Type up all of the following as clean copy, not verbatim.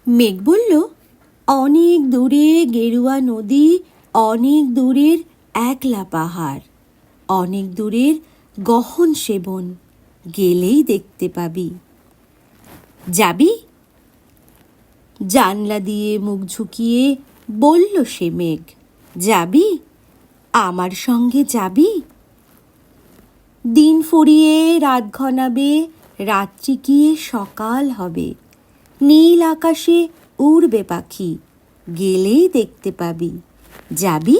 মেঘ বলল, অনেক দূরে গেরুয়া নদী, অনেক দূরের একলা পাহাড়, অনেক দূরের গহন সেবন, গেলেই দেখতে পাবি। যাবি? জানলা দিয়ে মুখ ঝুঁকিয়ে বলল সে মেঘ, যাবি? আমার সঙ্গে যাবি? দিন ফুরিয়ে রাত ঘনাবে, রাত্রি গিয়ে সকাল হবে, নীল আকাশে উড়বে পাখি, গেলেই দেখতে পাবি। যাবি?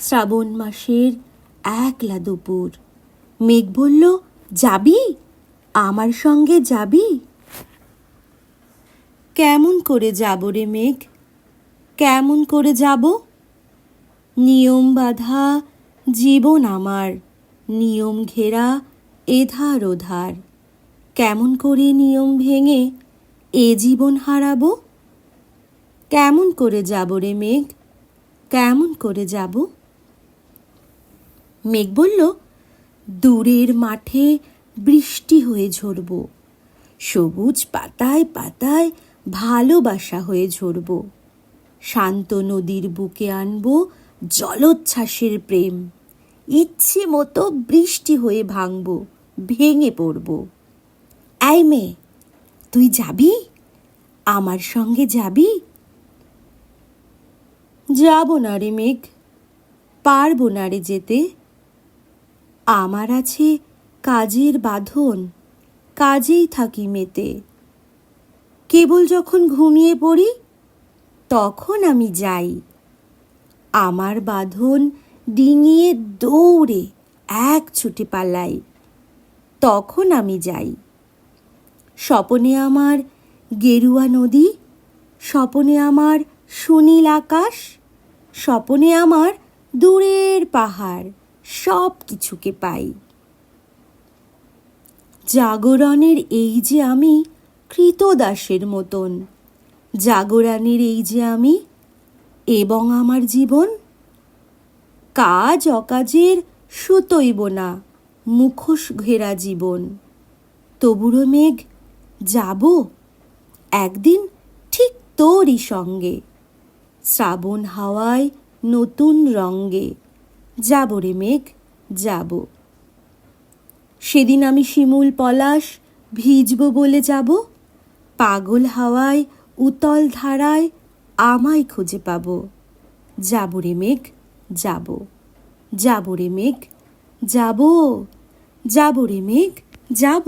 শ্রাবণ মাসের একলা দুপুর, মেঘ বলল, যাবি? আমার সঙ্গে যাবি? কেমন করে যাব রে মেঘ, কেমন করে যাব? নিয়ম বাঁধা জীবন আমার, নিয়ম ঘেরা এধার ওধার, কেমন করে নিয়ম ভেঙে এ জীবন হারাবো? কেমন করে যাব রে মেঘ, কেমন করে যাব? মেঘ বলল, দূরের মাঠে বৃষ্টি হয়ে ঝরব, সবুজ পাতায় পাতায় ভালোবাসা হয়ে ঝরব, শান্ত নদীর বুকে আনব জলোচ্ছ্বাসের প্রেম, ইচ্ছে মতো বৃষ্টি হয়ে ভাঙব, ভেঙে পড়ব। এই মেয়ে, তুই যাবি? আমার সঙ্গে যাবি? যাব না রে মেঘ, পারবো না রে যেতে, আমার আছে কাজের বাঁধন, কাজেই থাকি মেতে, কেবল যখন ঘুমিয়ে পড়ি তখন আমি যাই, আমার বাঁধন ডিঙিয়ে দৌড়ে এক ছুটে পালাই, তখন আমি যাই। স্বপনে আমার গেরুয়া নদী, স্বপনে আমার সুনীল আকাশ, স্বপনে আমার দূরের পাহাড়, সব কিছুকে পাই। জাগরণের এই যে আমি কৃতদাসের মতন, জাগরণের এই যে আমি এবং আমার জীবন, কাজ অকাজের সুতৈব না মুখোশ ঘেরা জীবন। তবুরো মেঘ, যাব একদিন ঠিক তোরই সঙ্গে, শ্রাবণ হাওয়ায় নতুন রঙ্গে, যাব রে মেঘ, যাব। সেদিন আমি শিমুল পলাশ ভিজব বলে যাব, পাগল হাওয়ায় উতল ধারায় আমায় খুঁজে পাব। যাব রে মেঘ, যাব, যাব রে মেঘ, যাব, যাব রে মেঘ, যাব।